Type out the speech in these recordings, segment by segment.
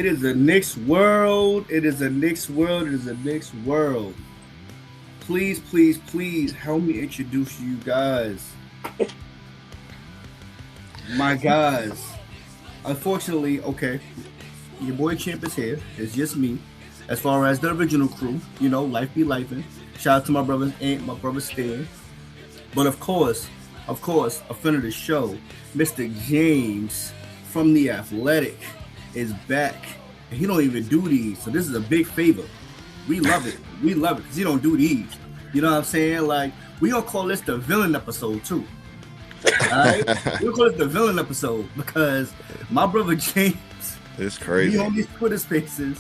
It is a Knicks world. It is a Knicks world. It is a Knicks world. Please, please, please help me introduce you guys. My guys. Unfortunately, okay, your boy Champ is here. It's just me. As far as the original crew, life be lifing. Shout out to my brother's aunt, my brother Stan. But of course, a friend of the show, Mr. James from The Athletic, is back. And he don't even do these. So this is a big favor. We love it. We love it because he don't do these. You know what I'm saying? Like, we gonna call this the villain episode too. Alright? We'll call it the villain episode because my brother James, it's crazy. He on these Twitter spaces,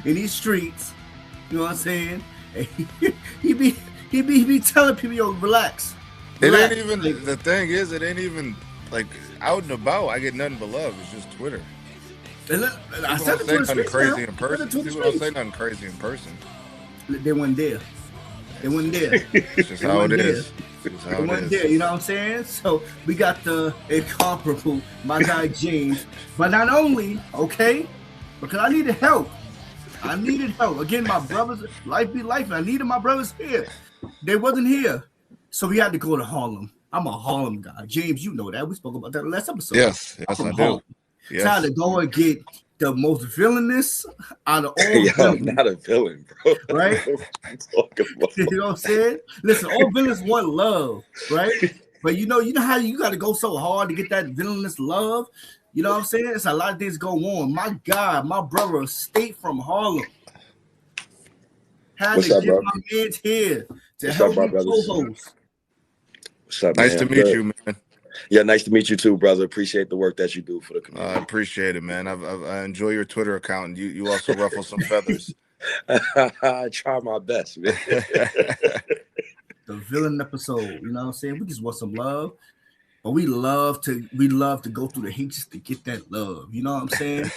in these streets, you know what I'm saying? And he be telling people, yo, relax. It ain't even, the thing is, it ain't even, like, out and about, I get nothing but love. It's just Twitter. I said say nothing crazy in person. People don't say nothing crazy in person. They weren't there. It's just how it is. They weren't there, you know what I'm saying? So we got the incomparable, my guy James. But not only, okay, because I needed help. Again, my brothers, life be life. I needed my brothers here. They wasn't here. So we had to go to Harlem. I'm a Harlem guy. James, you know that. We spoke about that in the last episode. Yes, I do. Yes. Trying to go and get the most villainous out of all Yo, villains. I'm not a villain, bro. Right? You know what I'm saying? Listen, all villains want love, right? But you know how you got to go so hard to get that villainous love? You know what I'm saying? It's a lot of things go on. My God, my brother, State from Harlem. Had What's to up, get bro? my man's here to What's help up, me my brothers? co-host. What's up, Nice man? to meet you, man. Yeah, nice to meet you too, brother. Appreciate the work that you do for the community. I appreciate it, man. I enjoy your Twitter account, and you also ruffle some feathers. I try my best, man. The villain episode, you know what I'm saying? We just want some love, but we love to go through the hate just to get that love. You know what I'm saying?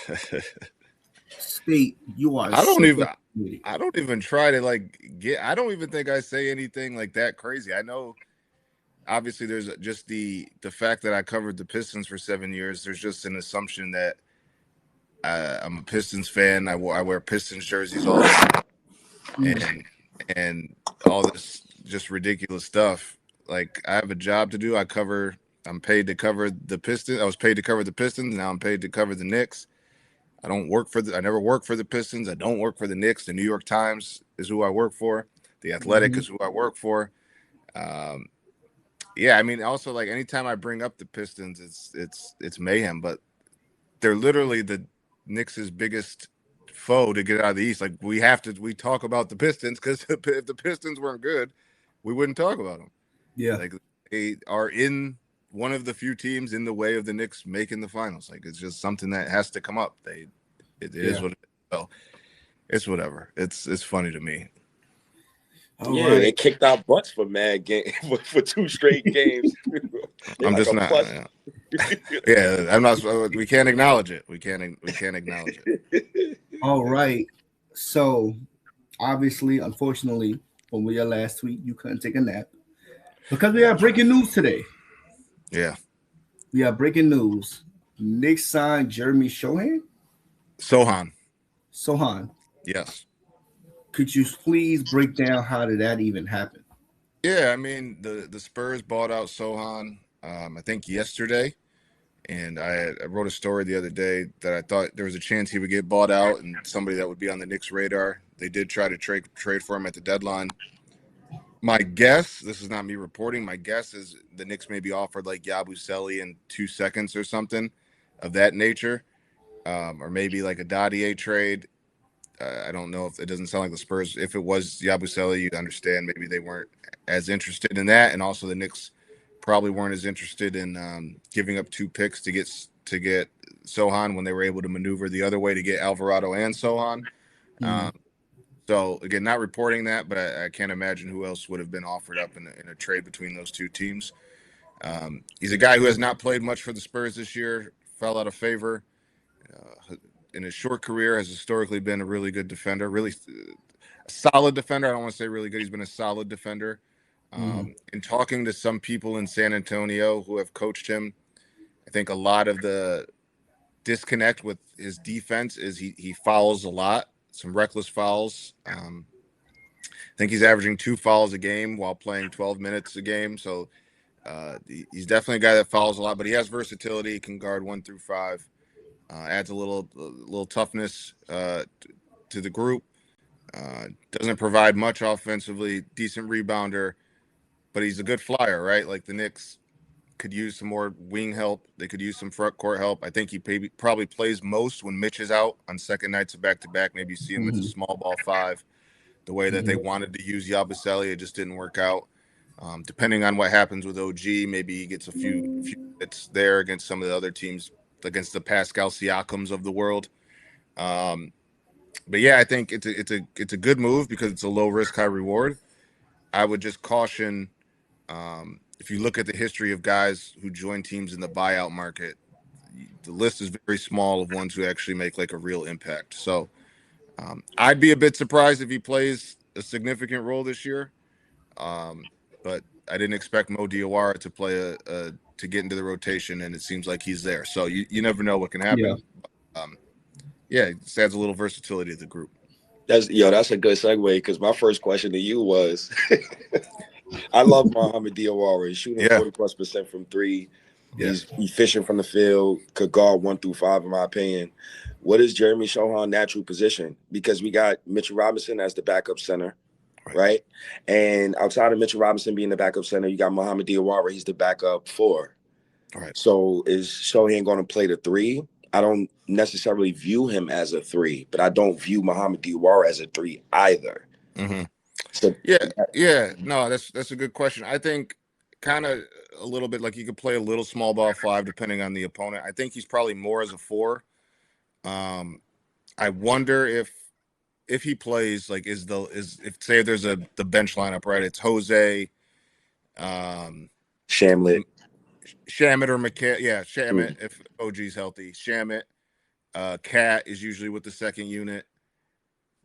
State, you are. I don't even try to I don't even think I say anything like that crazy. I know. Obviously, there's just the fact that I covered the Pistons for 7 years. There's just an assumption that I'm a Pistons fan. I wear Pistons jerseys all the time, and all this just ridiculous stuff. Like, I have a job to do. I'm paid to cover the Pistons. I was paid to cover the Pistons. Now I'm paid to cover the Knicks. I never work for the Pistons. I don't work for the Knicks. The New York Times is who I work for. The Athletic is who I work for. Yeah, I mean, also, like, anytime I bring up the Pistons, it's mayhem. But they're literally the Knicks' biggest foe to get out of the East. Like, we talk about the Pistons because if the Pistons weren't good, we wouldn't talk about them. Yeah, like, they are in one of the few teams in the way of the Knicks making the finals. Like, it's just something that has to come up. It is what it is. So it's whatever. It's funny to me. Yeah, they kicked our butts for mad game for 2 straight games. I'm just not. Yeah, I'm not. We can't acknowledge it. We can't acknowledge it. All right. So, obviously, unfortunately, when we were last tweet, you couldn't take a nap because we have breaking news today. Yeah, we have breaking news. Knicks signed Jeremy Sochan. Yes. Could you please break down how did that even happen? Yeah, I mean, the Spurs bought out Sochan, I think yesterday, and I wrote a story the other day that I thought there was a chance he would get bought out and somebody that would be on the Knicks' radar. They did try to trade for him at the deadline. My guess, this is not me reporting, my guess is the Knicks may be offered like Yabusele in 2 seconds or something of that nature, or maybe like a Dadier trade. I don't know, if it doesn't sound like the Spurs. If it was Yabusele, you'd understand maybe they weren't as interested in that, and also the Knicks probably weren't as interested in giving up 2 picks to get Sochan when they were able to maneuver the other way to get Alvarado and Sochan. So again, not reporting that, but I can't imagine who else would have been offered up in a trade between those 2 teams. He's a guy who has not played much for the Spurs this year, fell out of favor. In his short career, has historically been a really good defender, really a solid defender. I don't want to say really good. He's been a solid defender. In talking to some people in San Antonio who have coached him, I think a lot of the disconnect with his defense is he fouls a lot, some reckless fouls. I think he's averaging 2 fouls a game while playing 12 minutes a game. So he's definitely a guy that fouls a lot, but he has versatility. He can guard 1 through 5. Adds a little toughness to the group. Doesn't provide much offensively. Decent rebounder, but he's a good flyer, right? Like the Knicks could use some more wing help. They could use some front court help. I think he probably plays most when Mitch is out on second nights of back-to-back. Maybe you see him as a small ball 5. The way that they wanted to use Yabusele, it just didn't work out. Depending on what happens with OG, maybe he gets a few hits there against some of the other teams, against the Pascal Siakams of the world. But yeah, I think it's a good move because it's a low risk, high reward. I would just caution, if you look at the history of guys who join teams in the buyout market, the list is very small of ones who actually make like a real impact. So I'd be a bit surprised if he plays a significant role this year. But I didn't expect Mo Diawara to play to get into the rotation, and it seems like he's there. So you never know what can happen. Yeah, it just adds a little versatility to the group. That's a good segue because my first question to you was, I love Mohamed Diawara. He's shooting 40+% from 3. Yeah. He's efficient from the field, could guard 1 through 5, in my opinion. What is Jeremy Sochan's natural position? Because we got Mitchell Robinson as the backup center, right? And outside of Mitchell Robinson being the backup center, you got Mohamed Diawara. He's the backup 4. All right. So is Sochan going to play the 3? I don't necessarily view him as a 3, but I don't view Mohamed Diawara as a 3 either. Mm-hmm. So yeah. No, that's a good question. I think kind of a little bit like you could play a little small ball 5 depending on the opponent. I think he's probably more as a 4. I wonder if he plays like if say there's the bench lineup, right? It's Jose, Shamit or McKay. Yeah, Shamit if OG's healthy. Shamit, Cat is usually with the second unit,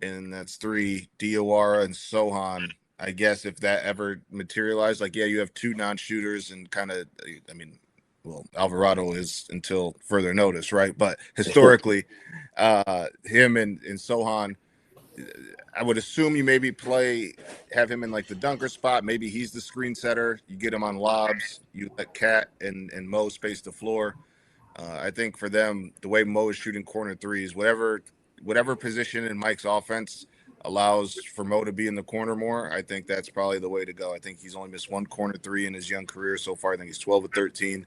and that's 3. Diawara and Sochan. I guess if that ever materialized, like you have 2 non-shooters and kind of, I mean, well, Alvarado is until further notice, right? But historically, him and Sochan, I would assume you maybe have him in like the dunker spot. Maybe he's the screen setter. You get him on lobs. You let Cat and Mo space the floor. I think for them, the way Mo is shooting corner 3s, whatever position in Mike's offense allows for Mo to be in the corner more, I think that's probably the way to go. I think he's only missed 1 corner 3 in his young career so far. I think he's 12 or 13.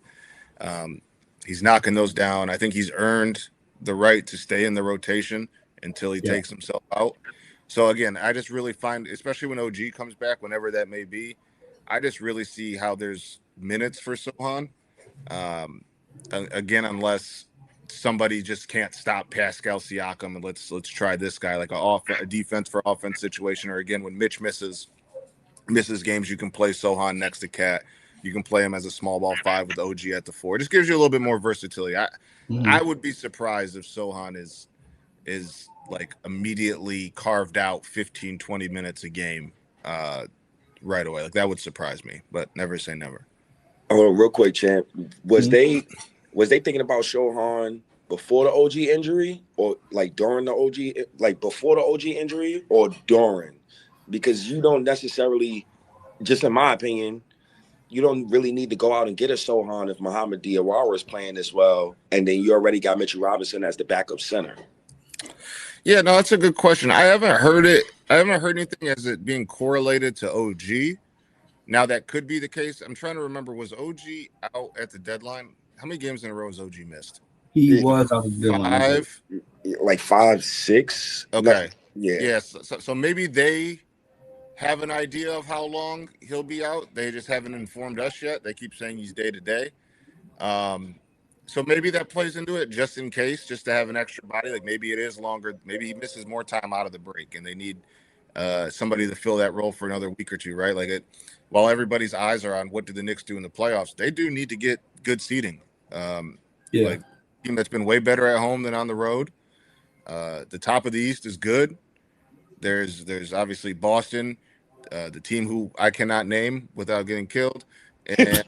He's knocking those down. I think he's earned the right to stay in the rotation until he takes himself out. So again, I just really find, especially when OG comes back, whenever that may be, I just really see how there's minutes for Sochan. Again, unless somebody just can't stop Pascal Siakam, and let's try this guy, like a defense for offense situation, or again when Mitch misses games, you can play Sochan next to Cat. You can play him as a small ball 5 with OG at the 4. It just gives you a little bit more versatility. I would be surprised if Sochan is like immediately carved out 15-20 minutes a game right away. Like that would surprise me, but never say never. Oh, real quick, champ. Was they thinking about Sochan before the OG injury, or like during the OG, like before the OG injury, or during? Because you don't necessarily, just in my opinion, you don't really need to go out and get a Sochan if Mohamed Diawara is playing this well, and then you already got Mitchell Robinson as the backup center. Yeah, no, that's a good question. I haven't heard anything as it being correlated to OG. Now that could be the case. I'm trying to remember, was OG out at the deadline? How many games in a row has OG missed? He was out of the deadline. 5? Like 5, 6. Okay. Yeah. Yeah. So maybe they have an idea of how long he'll be out. They just haven't informed us yet. They keep saying he's day to day. So maybe that plays into it just in case, just to have an extra body. Like maybe it is longer. Maybe he misses more time out of the break, and they need somebody to fill that role for another week or two, right? Like while everybody's eyes are on what do the Knicks do in the playoffs, they do need to get good seeding. Like a team that's been way better at home than on the road. The top of the East is good. There's obviously Boston, the team who I cannot name without getting killed, and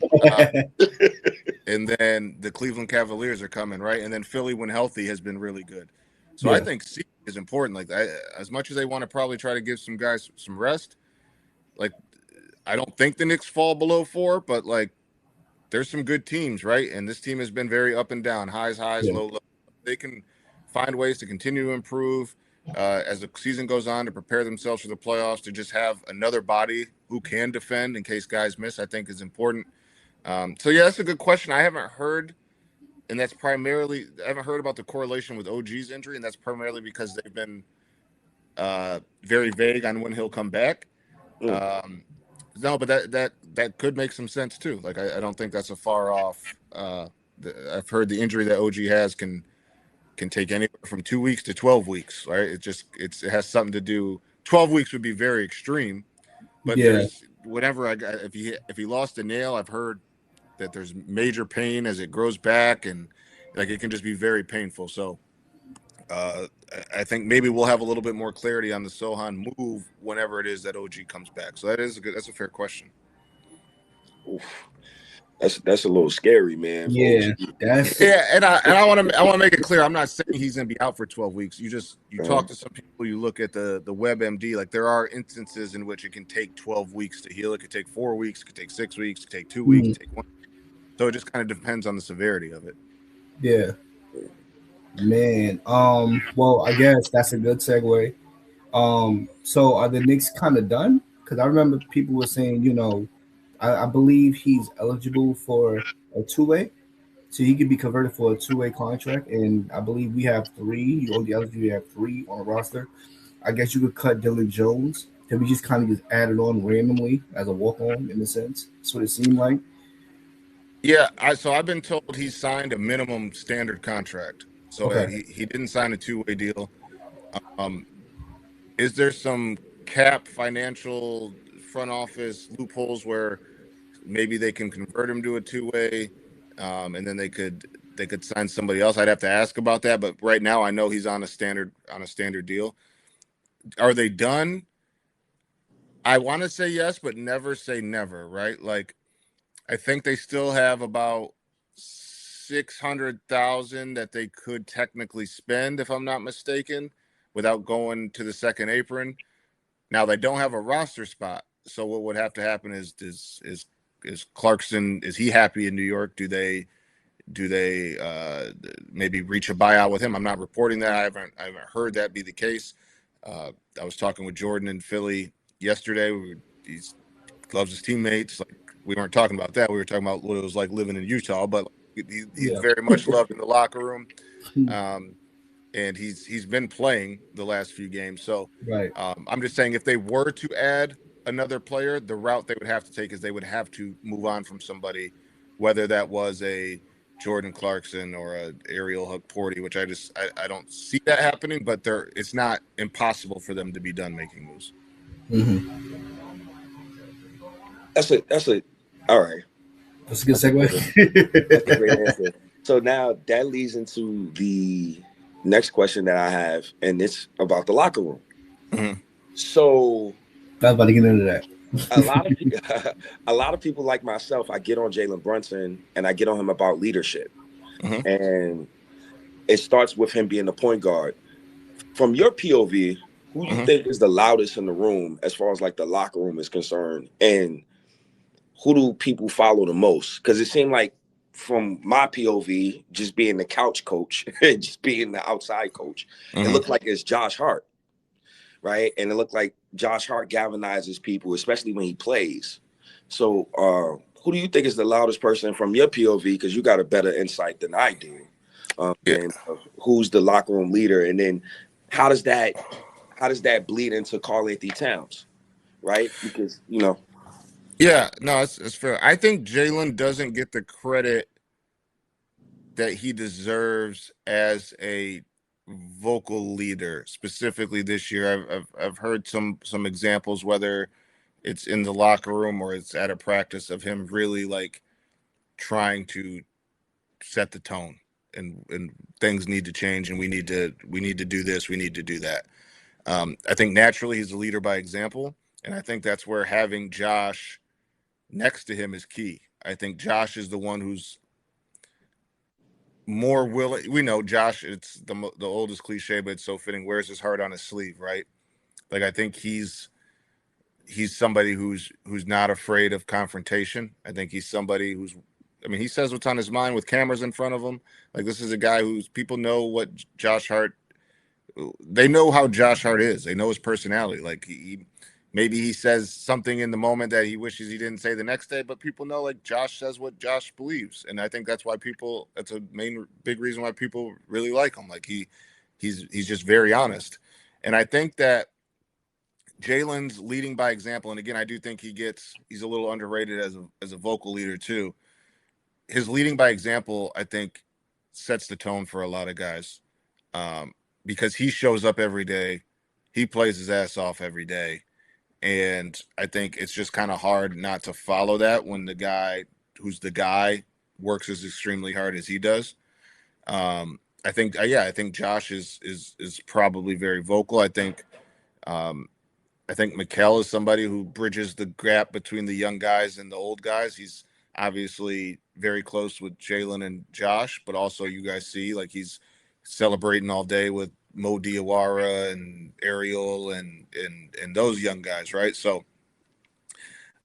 and then the Cleveland Cavaliers are coming, right? And then Philly, when healthy, has been really good. So I think seeding is important. Like, as much as they want to probably try to give some guys some rest, like, I don't think the Knicks fall below 4, but like, there's some good teams, right? And this team has been very up and down, highs, low. They can find ways to continue to improve as the season goes on, to prepare themselves for the playoffs, to just have another body who can defend in case guys miss, I think is important. So yeah, that's a good question. I haven't heard, and that's primarily, I haven't heard about the correlation with OG's injury, and that's primarily because they've been very vague on when he'll come back. No, but that could make some sense too. Like, I don't think that's a far off. I've heard the injury that OG has can take anywhere from 2 weeks to 12 weeks, right? It has something to do. 12 weeks would be very extreme, but there's whatever if he lost a nail, I've heard that there's major pain as it grows back, and like, it can just be very painful. So I think maybe we'll have a little bit more clarity on the Sochan move whenever it is that OG comes back. So that's a fair question. Oof. That's a little scary, man. Yeah, and I want to make it clear, I'm not saying he's going to be out for 12 weeks. You talk to some people, you look at the WebMD, like, there are instances in which it can take 12 weeks to heal. It could take 4 weeks, it could take 6 weeks, it could take 2 weeks, it could take 1. So it just kind of depends on the severity of it. Yeah. Man. Well, I guess that's a good segue. So are the Knicks kind of done? Because I remember people were saying, I believe he's eligible for a two-way, so he could be converted for a two-way contract. And I believe we have 3. You only eligible, you have 3 on the roster. I guess you could cut Dylan Jones. Can we just kind of just add it on randomly as a walk-on, in a sense? That's what it seemed like. Yeah, so I've been told he signed a minimum standard contract. So he didn't sign a two-way deal. Is there some cap financial front office loopholes where maybe they can convert him to a two-way, and then they could sign somebody else? I'd have to ask about that. But right now, I know he's on a standard deal. Are they done? I want to say yes, but never say never, right? Like, I think they still have about $600,000 that they could technically spend, if I'm not mistaken, without going to the second apron. Now, they don't have a roster spot, so what would have to happen is Clarkson, is he happy in New York? Do they maybe reach a buyout with him? I'm not reporting that. I haven't heard that be the case. I was talking with Jordan in Philly yesterday. He loves his teammates. Like, we weren't talking about that. We were talking about what it was like living in Utah, but he's very much loved in the locker room. And he's been playing the last few games. So I'm just saying, if they were to add another player, the route they would have to take is they would have to move on from somebody, whether that was a Jordan Clarkson or a Ariel Hukporti, which I don't see that happening, but it's not impossible for them to be done making moves. Mm-hmm. That's all right. That's a good segue. That's a great answer. So now that leads into the next question that I have, and it's about the locker room. Mm-hmm. So I was about to get into that. a lot of people like myself, I get on Jalen Brunson and I get on him about leadership. Mm-hmm. And it starts with him being the point guard. From your POV, who do you think is the loudest in the room as far as like the locker room is concerned? And who do people follow the most? Because it seemed like, from my POV, just being the couch coach, just being the outside coach, it looked like it's Josh Hart, right? And it looked like Josh Hart galvanizes people, especially when he plays. So who do you think is the loudest person from your POV? Because you got a better insight than I do. And who's the locker room leader? And then how does that bleed into Karl-Anthony Towns, right? Because, Yeah, no, it's fair. I think Jalen doesn't get the credit that he deserves as a vocal leader, specifically this year. I've heard some examples, whether it's in the locker room or it's at a practice, of him really like trying to set the tone, and things need to change, and we need to do this, we need to do that. I think naturally he's a leader by example, and I think that's where having Josh next to him is key. I think Josh is the one who's more willing. We know Josh. It's the oldest cliche, but it's so fitting. Wears his heart on his sleeve, right? Like I think he's somebody who's not afraid of confrontation. I think he's somebody who's. I mean, he says what's on his mind with cameras in front of him. Like this is a guy who's people know what Josh Hart. They know how Josh Hart is. They know his personality. Like maybe he says something in the moment that he wishes he didn't say the next day, but people know like Josh says what Josh believes, and I think that's why that's a big reason why people really like him. Like he's just very honest, and I think that Jalen's leading by example. And again, I do think he's a little underrated as a vocal leader too. His leading by example, I think, sets the tone for a lot of guys. Because he shows up every day, he plays his ass off every day, and I think it's just kind of hard not to follow that when the guy who's the guy works as extremely hard as he does. I think Josh is probably very vocal. I think Mikal is somebody who bridges the gap between the young guys and the old guys. He's obviously very close with Jalen and Josh, but also you guys see like he's celebrating all day with Mo Diawara and Ariel and those young guys, right? So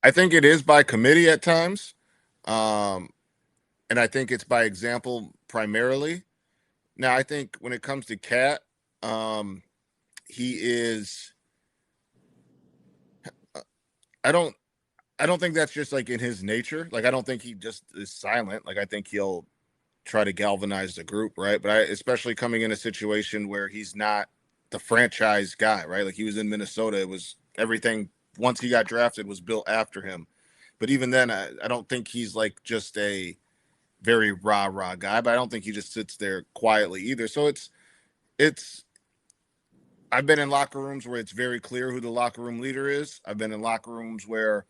I think it is by committee at times, and I think it's by example primarily. Now I think when it comes to Cat, he is. I don't think that's just like in his nature. Like I don't think he just is silent. Like I think he'll try to galvanize the group, right? But especially coming in a situation where he's not the franchise guy, right? Like he was in Minnesota. It was everything once he got drafted was built after him. But even then, I don't think he's like just a very rah guy, but I don't think he just sits there quietly either. So I've been in locker rooms where it's very clear who the locker room leader is. I've been in locker rooms where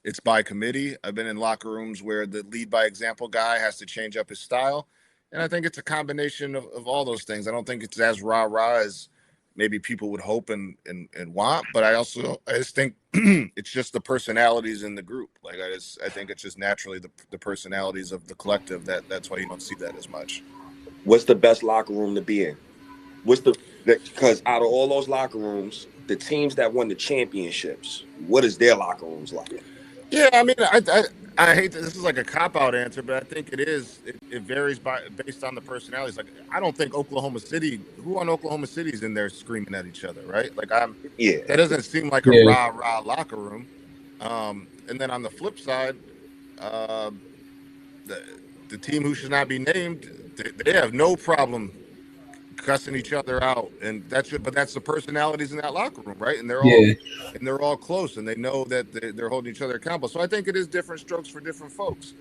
it's by committee. I've been in locker rooms where the lead by example guy has to change up his style. And I think it's a combination of all those things. I don't think it's as rah-rah as maybe people would hope and want, but I just think it's just the personalities in the group. Like I think it's just naturally the personalities of the collective that's why you don't see that as much. What's the best locker room to be in? Because out of all those locker rooms, the teams that won the championships, what is their locker rooms like? Yeah, I mean, I hate that this is like a cop-out answer, but I think it varies based on the personalities. Like, I don't think Oklahoma City, who on Oklahoma City is in there screaming at each other, right? Like, that doesn't seem like a rah-rah locker room. And then on the flip side, the team who should not be named, they have no problem cussing each other out, and that's the personalities in that locker room, right? And they're all close, and they know that they're holding each other accountable. So I think it is different strokes for different folks.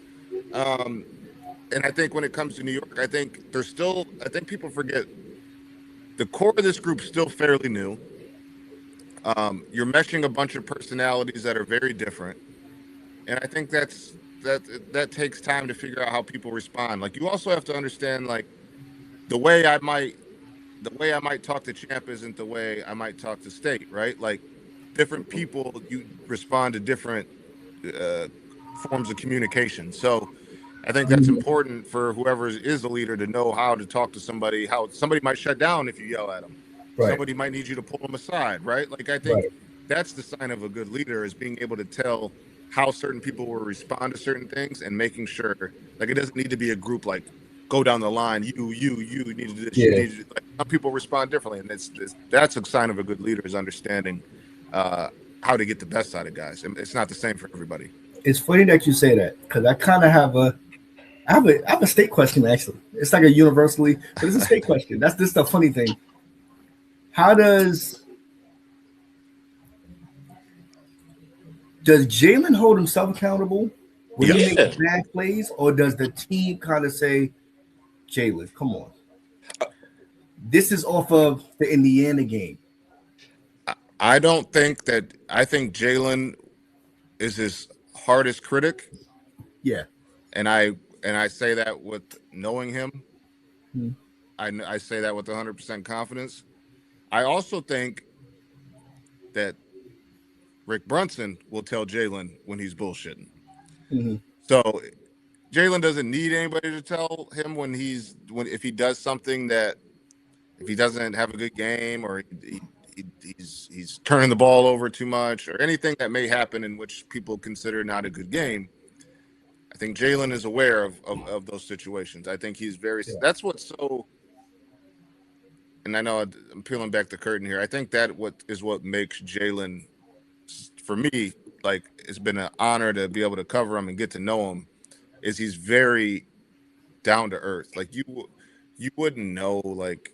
And I think when it comes to New York, I think people forget the core of this group is still fairly new. You're meshing a bunch of personalities that are very different, and I think that takes time to figure out how people respond. Like you also have to understand, like the way I might talk to Champ isn't the way I might talk to State, right? Like different people, you respond to different forms of communication. So I think that's important for whoever is the leader to know how to talk to somebody, how somebody might shut down if you yell at them. Right. Somebody might need you to pull them aside, right? Like I think that's the sign of a good leader is being able to tell how certain people will respond to certain things and making sure, like it doesn't need to be a group like, go down the line. You need to do this. You need to do, like, some people respond differently, and that's a sign of a good leader is understanding how to get the best out of guys. And it's not the same for everybody. It's funny that you say that because I kind of have a State question actually. It's like a universally, but it's a State question. That's just the funny thing. How does Jalen hold himself accountable when he makes bad plays, or does the team kind of say, Jalen, come on. This is off of the Indiana game. I think Jalen is his hardest critic. Yeah. And I say that with knowing him. I say that with 100% confidence. I also think that Rick Brunson will tell Jalen when he's bullshitting. So Jalen doesn't need anybody to tell him if he does something that if he doesn't have a good game or he's turning the ball over too much or anything that may happen in which people consider not a good game. I think Jalen is aware of those situations. I think he's that's what's so, and I know I'm peeling back the curtain here. I think that what makes Jalen, for me, like it's been an honor to be able to cover him and get to know him, is he's very down to earth. Like you wouldn't know like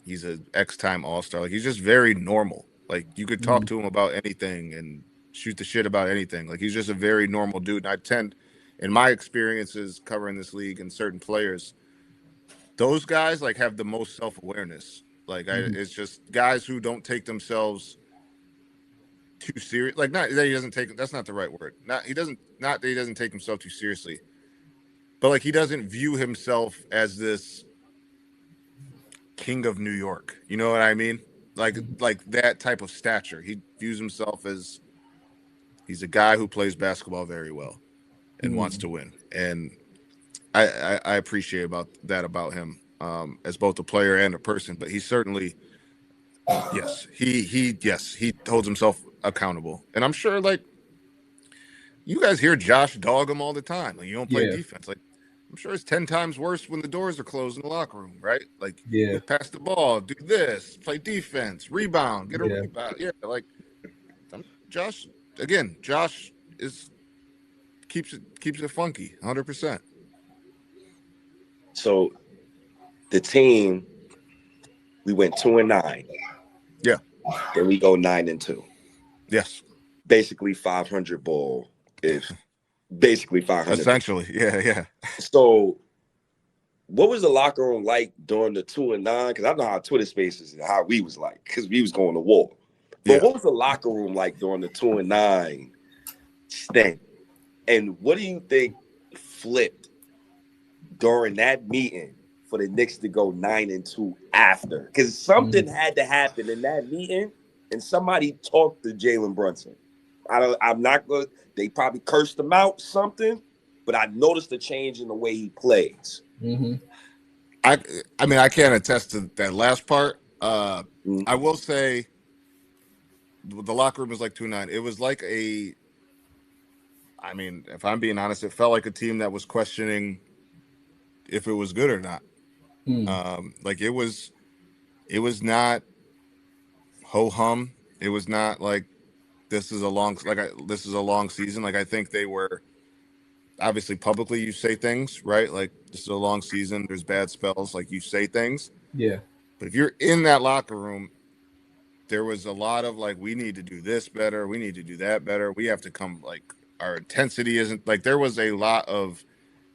he's an X-time All-Star. Like he's just very normal. Like you could talk to him about anything and shoot the shit about anything. Like he's just a very normal dude. And in my experiences covering this league and certain players, those guys like have the most self-awareness. Like it's just guys who don't take themselves too serious. Like not that he doesn't take, that's not the right word. Not that he doesn't take himself too seriously, but like he doesn't view himself as this king of New York. You know what I mean? Like that type of stature. He views himself as he's a guy who plays basketball very well and wants to win. And I appreciate about him as both a player and a person. But he certainly, he holds himself accountable. And I'm sure like you guys hear Josh dog him all the time. Like you don't play defense. Like I'm sure it's 10 times worse when the doors are closed in the locker room, right? Like you pass the ball, do this, play defense, rebound, get a rebound. Yeah, like Josh keeps it funky, 100%. So the team, we went 2-9. Yeah. Then we go 9-2. Yes. Basically 500 ball is basically 500. Essentially, yeah. So what was the locker room like during the 2-9? Because I know how Twitter Spaces and how we was like, because we was going to war. But what was the locker room like during the 2-9 stint? And what do you think flipped during that meeting for the Knicks to go 9-2 after? Because something had to happen in that meeting, and somebody talked to Jalen Brunson. I'm not good. They probably cursed him out, something, but I noticed a change in the way he plays. I mean, I can't attest to that last part. I will say the locker room was like 2-9. It was like I mean, if I'm being honest, it felt like a team that was questioning if it was good or not. Like it was not ho hum. It was not like this is a long season. Like I think they were obviously publicly you say things, right? Like this is a long season. There's bad spells. Like you say things. Yeah. But if you're in that locker room, there was a lot of like, we need to do this better. We need to do that better. We have to come like our intensity isn't like, there was a lot of,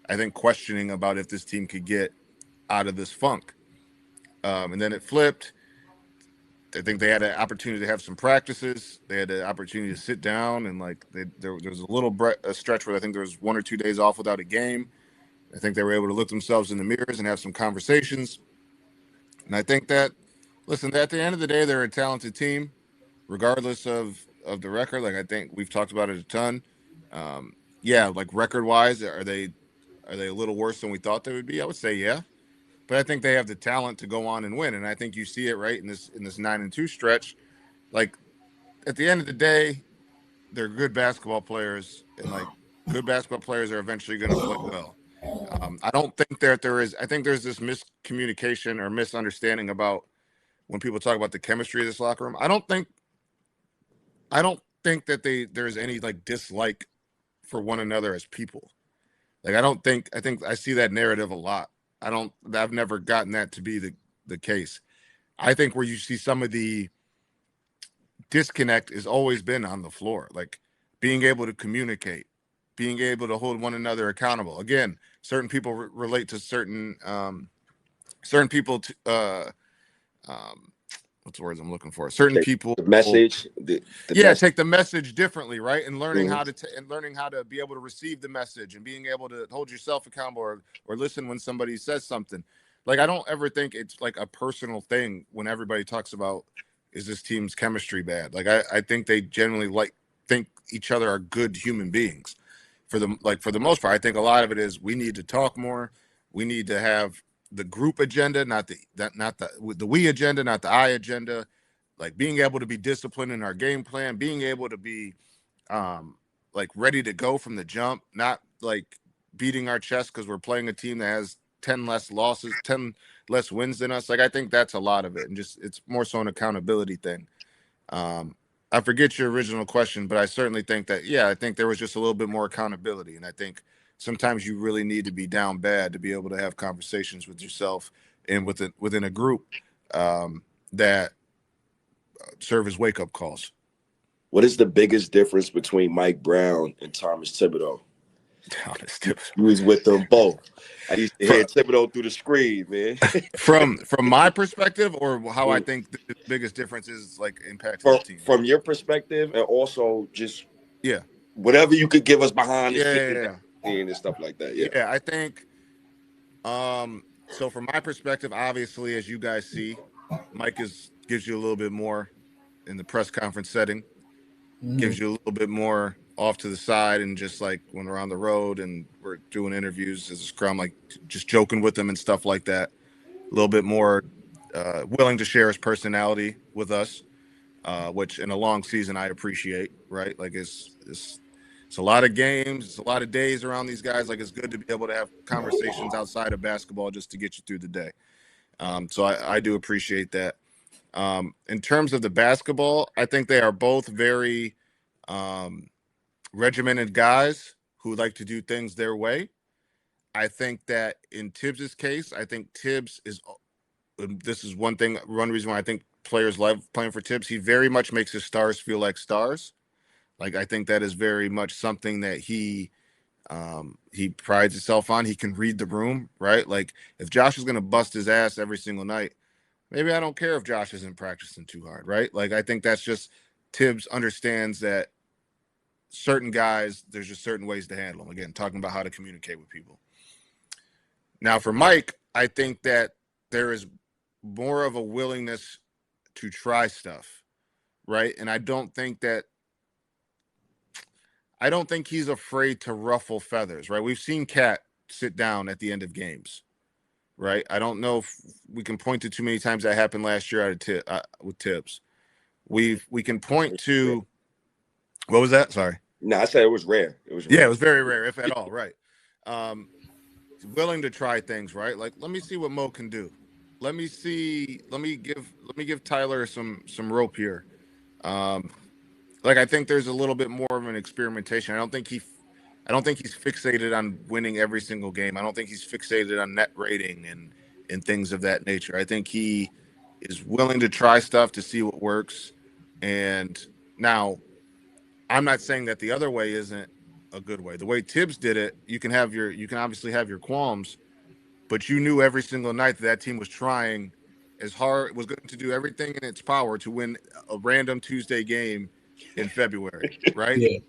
I think, questioning about if this team could get out of this funk. And then it flipped. I think they had an opportunity to have some practices. They had the opportunity to sit down and like there was a stretch where I think there was 1 or 2 days off without a game. I think they were able to look themselves in the mirrors and have some conversations. And I think that, listen, at the end of the day, they're a talented team, regardless of the record. Like I think we've talked about it a ton. Like record wise, are they a little worse than we thought they would be? I would say yeah. But I think they have the talent to go on and win. And I think you see it right in this 9-2 stretch. Like at the end of the day, they're good basketball players, and like good basketball players are eventually going to play well. I don't think I think there's this miscommunication or misunderstanding about when people talk about the chemistry of this locker room. I don't think that there's any like dislike for one another as people. Like I think I see that narrative a lot. I've never gotten that to be the case. I think where you see some of the disconnect has always been on the floor, like being able to communicate, being able to hold one another accountable. Again, certain people relate to certain people what's the words I'm looking for? Certain people the message, take the message differently, right? And learning how to be able to receive the message and being able to hold yourself accountable or listen when somebody says something. Like I don't ever think it's like a personal thing when everybody talks about is this team's chemistry bad? Like I think they generally think each other are good human beings. for the most part, I think a lot of it is we need to talk more. We need to have the group agenda, not the we agenda, not the I agenda. Like being able to be disciplined in our game plan, being able to be like ready to go from the jump, not like beating our chest because we're playing a team that has 10 less losses, 10 less wins than us. Like I think that's a lot of it, and just it's more so an accountability thing. I forget your original question, but I certainly think that, I think there was just a little bit more accountability. And I think sometimes you really need to be down bad to be able to have conversations with yourself and within a group that serve as wake-up calls. What is the biggest difference between Mike Brown and Thomas Thibodeau? Thomas Thibodeau. He was with them both. I used to hear Thibodeau through the screen, man. From my perspective, or how I think the biggest difference is like impacting the team. From your perspective, and also just whatever you could give us behind the scenes and stuff like that. Yeah, I think. So from my perspective, obviously, as you guys see, Mike gives you a little bit more in the press conference setting, gives you a little bit more off to the side, and just like when we're on the road and we're doing interviews as a scrum, like just joking with them and stuff like that. A little bit more willing to share his personality with us, which in a long season I appreciate. Right, like it's a lot of games, it's a lot of days around these guys. Like it's good to be able to have conversations outside of basketball just to get you through the day. So I do appreciate that. In terms of the basketball, I think they are both very regimented guys who like to do things their way. I think that in Tibbs's case, I think Tibs this is one reason why I think players love playing for Tibs. He very much makes his stars feel like stars. Like, I think that is very much something that he prides himself on. He can read the room, right? Like, if Josh is going to bust his ass every single night, maybe I don't care if Josh isn't practicing too hard, right? Like, I think that's just Tibbs understands that certain guys, there's just certain ways to handle them. Again, talking about how to communicate with people. Now, for Mike, I think that there is more of a willingness to try stuff, right? And I don't think he's afraid to ruffle feathers, right? We've seen Cat sit down at the end of games, right? I don't know if we can point to too many times that happened last year with Tibs. We can point to what was that? Sorry. No, I said it was rare. It was rare. Yeah, it was very rare, if at all, right? Willing to try things, right? Like, let me see what Mo can do. Let me give Tyler some rope here. Like, I think there's a little bit more of an experimentation. I don't think he's fixated on winning every single game. I don't think he's fixated on net rating and things of that nature. I think he is willing to try stuff to see what works. And now, I'm not saying that the other way isn't a good way. The way Tibbs did it, you can obviously have your qualms, but you knew every single night that team was trying as hard, was going to do everything in its power to win a random Tuesday game in February, right? Yeah.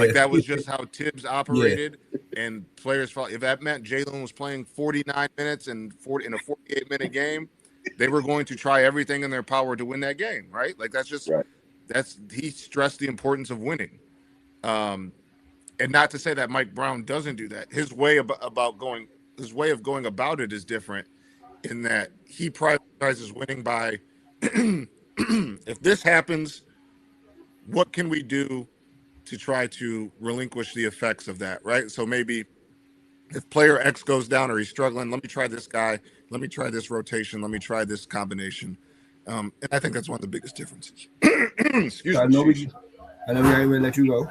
Like, that was just how Tibbs operated. And players felt, if that meant Jalen was playing 49 minutes in a 48-minute game, they were going to try everything in their power to win that game, right? Like, that's just he stressed the importance of winning. And not to say that Mike Brown doesn't do that. His way of going about it is different, in that he prioritizes winning by if this happens, what can we do to try to relinquish the effects of that, right? So maybe if player X goes down or he's struggling, let me try this guy, let me try this rotation, let me try this combination. And I think that's one of the biggest differences. Excuse me. I know we already let you go.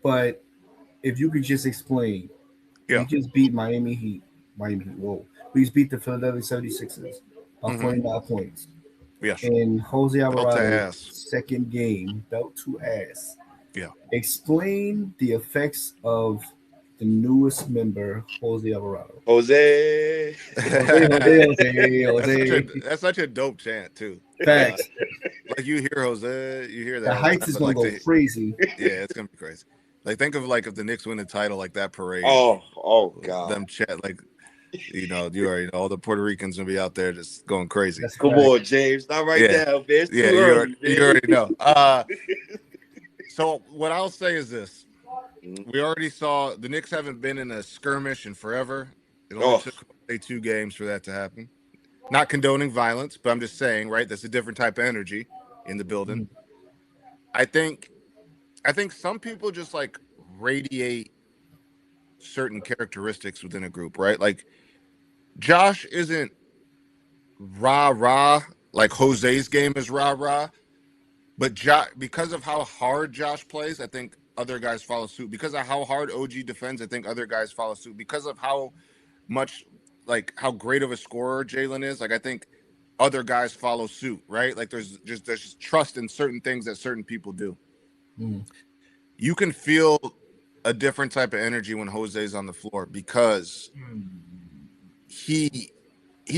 But if you could just explain, we just beat Miami Heat. Whoa. We just beat the Philadelphia 76ers by 49 points. Yes. In Jose Alvarado's second game, belt to ass. Yeah. Explain the effects of the newest member, Jose Alvarado. Jose. That's such a dope chant too. Facts. Like, you hear Jose, you hear that. The Heights is gonna go crazy. Yeah, it's gonna be crazy. Like, think of if the Knicks win the title, like that parade. Oh God. Them chat, like, you already know all the Puerto Ricans gonna be out there just going crazy. Come on, James. Not right now, man. You already know. So what I'll say is this: we already saw the Knicks haven't been in a skirmish in forever. It only took 2 games for that to happen. Not condoning violence, but I'm just saying, right? That's a different type of energy in the building. I think some people just like radiate certain characteristics within a group, right? Like Josh isn't rah rah like Jose's game is rah rah, but because of how hard Josh plays, I think other guys follow suit. Because of how hard OG defends, I think other guys follow suit. Because of how much, like how great of a scorer Jalen is, like I think other guys follow suit, right? Like there's just trust in certain things that certain people do. You can feel a different type of energy when Jose's on the floor because he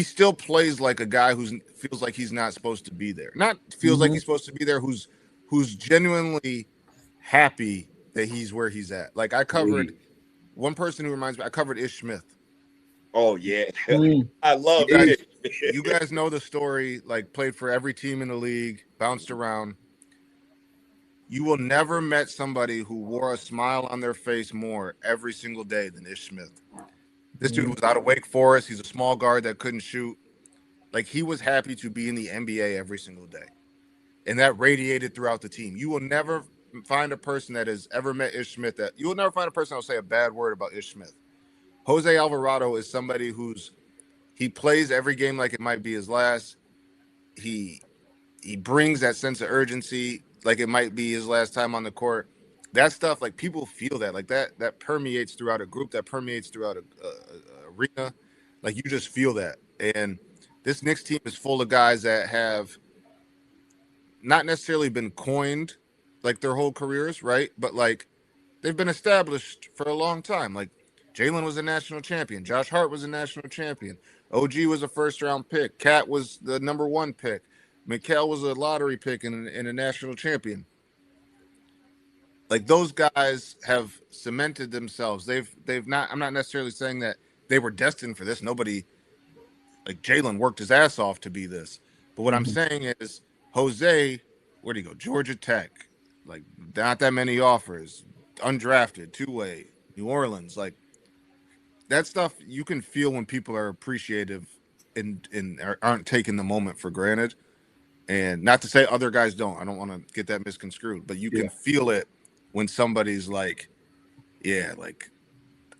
still plays like a guy who feels like he's not supposed to be there. Not feels like he's supposed to be there, who's genuinely happy that he's where he's at. Like I covered one person who reminds me, I covered Ish Smith. Oh yeah. I love it. You guys know the story, like played for every team in the league, bounced around. You will never met somebody who wore a smile on their face more every single day than Ish Smith. This dude was out of Wake Forest. He's a small guard that couldn't shoot. Like he was happy to be in the NBA every single day. And that radiated throughout the team. You will never find a person that has ever met Ish Smith you will never find a person that will say a bad word about Ish Smith. Jose Alvarado is somebody he plays every game like it might be his last. He brings that sense of urgency like it might be his last time on the court. That stuff, like people feel that, like that permeates throughout a group, that permeates throughout a arena. Like you just feel that. And this Knicks team is full of guys that have not necessarily been coined like their whole careers, right? But like they've been established for a long time. Like Jalen was a national champion. Josh Hart was a national champion. OG was a first-round pick. Cat was the number 1 pick. Mikal was a lottery pick and a national champion. Like those guys have cemented themselves. They've not. I'm not necessarily saying that they were destined for this. Nobody, like Jalen, worked his ass off to be this. But what I'm saying is, Jose, where'd he go? Georgia Tech. Like not that many offers. Undrafted, 2-way. New Orleans. Like that stuff you can feel when people are appreciative and aren't taking the moment for granted. And not to say other guys don't. I don't want to get that misconstrued, but you can feel it when somebody's like, yeah, like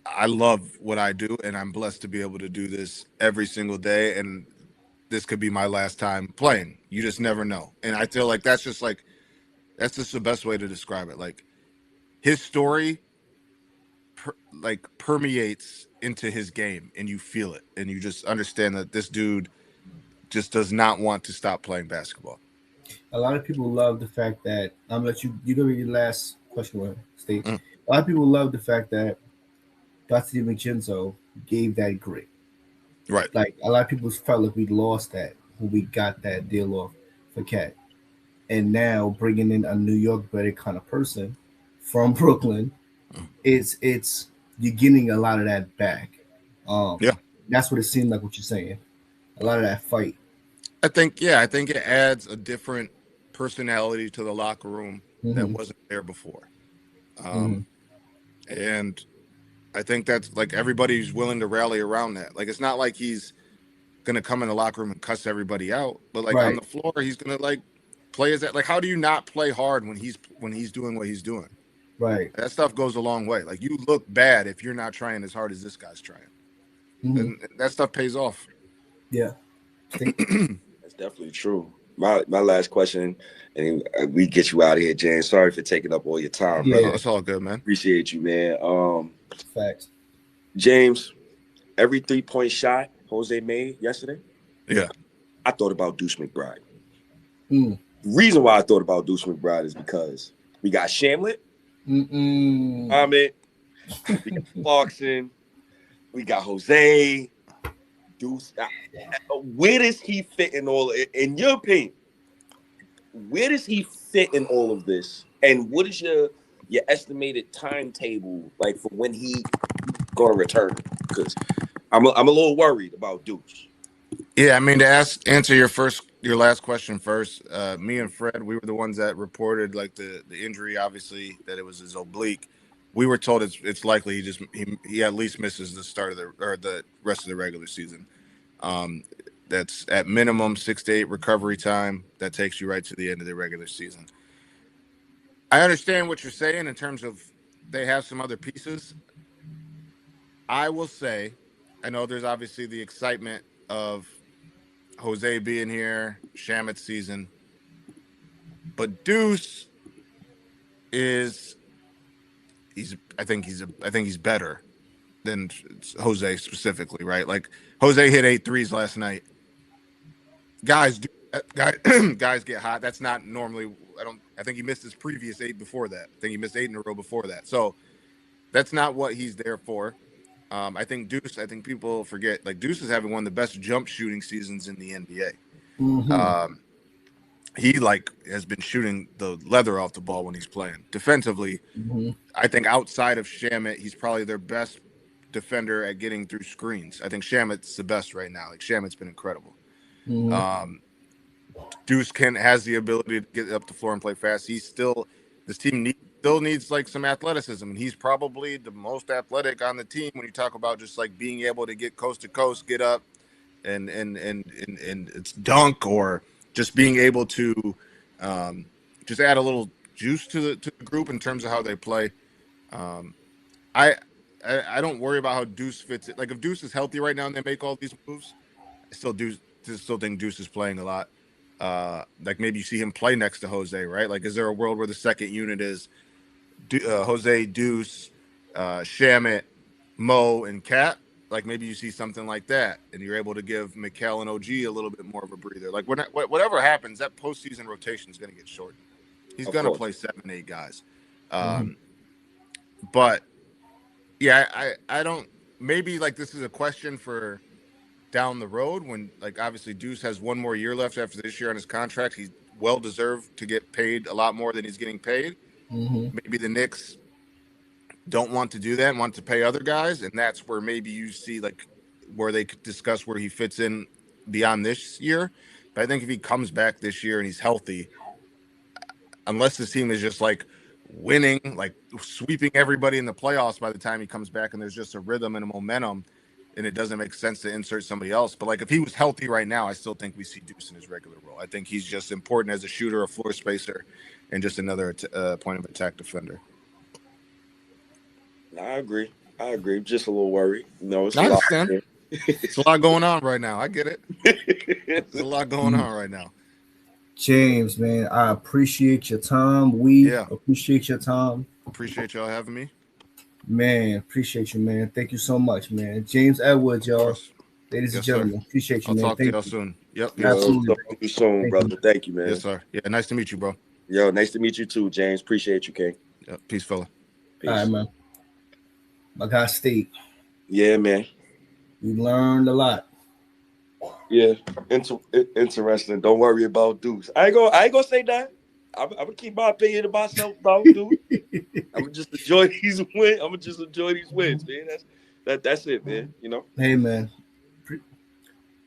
I love what I do and I'm blessed to be able to do this every single day. And this could be my last time playing. You just never know. And I feel like that's just the best way to describe it. Like his story permeates into his game and you feel it. And you just understand that this dude just does not want to stop playing basketball. A lot of people love the fact that I'm gonna let you give me your last question, State. A lot of people love the fact that Dr. DiVincenzo gave that grit. Right. Like a lot of people felt like we lost that when we got that deal off for Cat. And now bringing in a New York bred kind of person from Brooklyn, it's you're getting a lot of that back. That's what it seemed like what you're saying. A lot of that fight. I think it adds a different personality to the locker room that wasn't there before. And I think that's like everybody's willing to rally around that. Like it's not like he's gonna come in the locker room and cuss everybody out, but like on the floor, he's gonna like play as that. Like how do you not play hard when he's doing what he's doing? Right. That stuff goes a long way. Like you look bad if you're not trying as hard as this guy's trying, and that stuff pays off. Yeah. That's definitely true. My last question, and we get you out of here, James. Sorry for taking up all your time, brother. It's all good, man. Appreciate you, man. Facts. James, every 3-point shot Jose made yesterday, I thought about Deuce McBride. The reason why I thought about Deuce McBride is because we got Shamlet, Ahmed, we got Clarkson, we got Jose. Deuce, where does he fit in in your opinion, where does he fit in all of this? And what is your estimated timetable like for when he gonna return? Because I'm a little worried about Deuce. Yeah, I mean to answer your first your last question first. Me and Fred, we were the ones that reported like the injury, obviously that it was his oblique. We were told it's likely he at least misses the start of the rest of the regular season. That's at minimum 6 to 8 recovery time. That takes you right to the end of the regular season. I understand what you're saying in terms of they have some other pieces. I will say, I know there's obviously the excitement of Jose being here, Shamet's season, but Deuce I think he's better than Jose specifically, right? Like Jose hit 8 threes last night. Guys get hot. That's not normally. I think he missed his previous 8 before that. I think he missed 8 in a row before that. So that's not what he's there for. I think Deuce. I think people forget like Deuce is having one of the best jump shooting seasons in the NBA. Mm-hmm. He has been shooting the leather off the ball when he's playing. Defensively, I think outside of Shamet, he's probably their best defender at getting through screens. I think Shamet's the best right now. Like Shamet's been incredible. Deuce has the ability to get up the floor and play fast. This team still needs like some athleticism, and he's probably the most athletic on the team when you talk about just like being able to get coast to coast, get up, and it's dunk, or just being able to just add a little juice to the group in terms of how they play. I don't worry about how Deuce fits it. Like if Deuce is healthy right now and they make all these moves, I still think Deuce is playing a lot. Like maybe you see him play next to Jose, right? Like, is there a world where the second unit is Jose, Deuce, Shamet, Mo, and Cat? Like maybe you see something like that, and you're able to give Mikal and OG a little bit more of a breather. Like whatever happens, that postseason rotation is going to get shortened. He's going to play 7, 8 guys. But yeah, I don't. Maybe like this is a question for down the road when like obviously Deuce has 1 more year left after this year on his contract. He's well deserved to get paid a lot more than he's getting paid. Maybe the Knicks don't want to do that and want to pay other guys, and that's where maybe you see like where they could discuss where he fits in beyond this year. But I think if he comes back this year and he's healthy, unless this team is just like winning, like sweeping everybody in the playoffs by the time he comes back and there's just a rhythm and a momentum, and it doesn't make sense to insert somebody else. But like if he was healthy right now, I still think we see Deuce in his regular role. I think he's just important as a shooter, a floor spacer, and just another point of attack defender. I agree. Just a little worried. No, it's I understand. It's a lot going on right now. I get it. There's a lot going on right now. James, man, I appreciate your time. We appreciate your time. Appreciate y'all having me. Man, appreciate you, man. Thank you so much, man. James Edwards, y'all. Ladies and gentlemen, appreciate you, I'll man. talk to y'all soon. Yep. Absolutely. Talk to you soon, brother. Thank you, man. Yes, sir. Yeah, nice to meet you, bro. Yo, nice to meet you too, James. Appreciate you, King. Yep. Peace, fella. Peace. All right, man. My guy, State. Yeah, man. We learned a lot. Yeah, interesting. Don't worry about Deuce. I ain't gonna say that. I'm gonna keep my opinion to myself about Deuce. I'm gonna just enjoy these wins. Man. That's it, man. You know. Hey, man.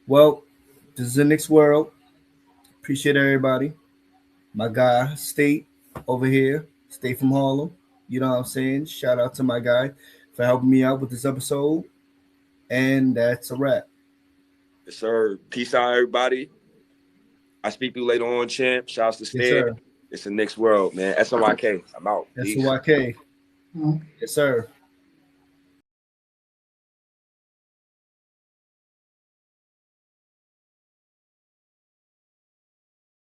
Well, this is the Knicks world. Appreciate everybody. My guy, State over here. State from Harlem. You know what I'm saying? Shout out to my guy for helping me out with this episode. And that's a wrap. Yes, sir. Peace out, everybody. I speak to you later on, champ. Shouts to Stan. It's the Knicks world, man. SOYK. I'm out. SOYK. Yes, sir.